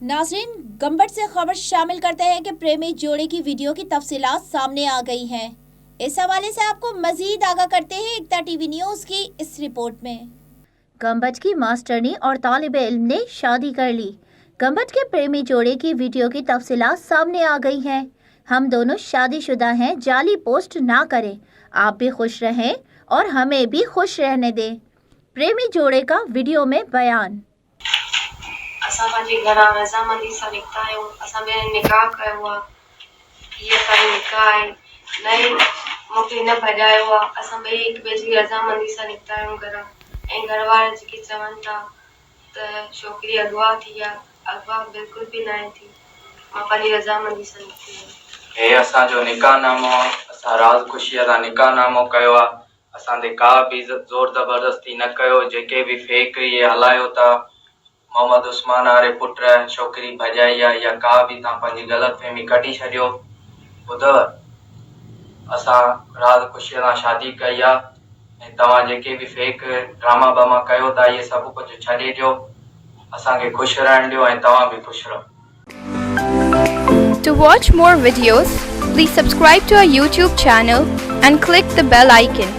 नाज़रीन, गंबट से खबर शामिल करते हैं कि प्रेमी जोड़े की वीडियो की तफसीलात सामने आ गई हैं। इस हवाले से आपको मजीद आगाह करते हैं एकता टीवी न्यूज़ की इस रिपोर्ट में। गंबट की मास्टरनी और तालिब इल्म ने शादी कर ली। गंबट के प्रेमी जोड़े की वीडियो की तफसीलात सामने आ गई हैं। हम दोनों शादीशुदा हैं, जाली पोस्ट ना करें। आप भी खुश रहें और हमें भी खुश रहने दें। प्रेमी जोड़े का वीडियो में बयान। असां पंहिंजे घरां रज़ामंदी सां निकिता आहियूं। असां ॿिए निकाह कयो आहे। हीअ असांजो निकाह आहे। मूंखे न भॼायो आहे। असां ॿई हिक ॿिए जी रज़ामंदी सां निकिता आहियूं घरां। ऐं घर वारा जेके चवनि था त छोकिरी अगवा थी आहे, अगवा बिल्कुलु बि न आहे थी। मां पंहिंजी रज़ामंदी सां निकिती आहियां। हे असांजो निकाहनामो आहे। असां राज़ ख़ुशीअ सां निकाहनामो कयो आहे। असां ते का बि ज़ोर ज़बरदस्ती न कयो। जेके बि फेक इहे हलायो था मोहम्मद उस्मान वारे पुट छोकिरी भॼाई आहे या का बि तव्हां पंहिंजी ग़लतफ़हमी कढी छॾियो। ॿुधव, असां राज़ ख़ुशीअ सां शादी कई आहे ऐं तव्हां जेके बि फेक ड्रामा बामा कयो था इहे सभु कुझु छॾे ॾियो। असांखे ख़ुशि रहण ॾियो ऐं तव्हां बि ख़ुशि रहो। To watch more videos, please subscribe to our YouTube channel and click the bell icon.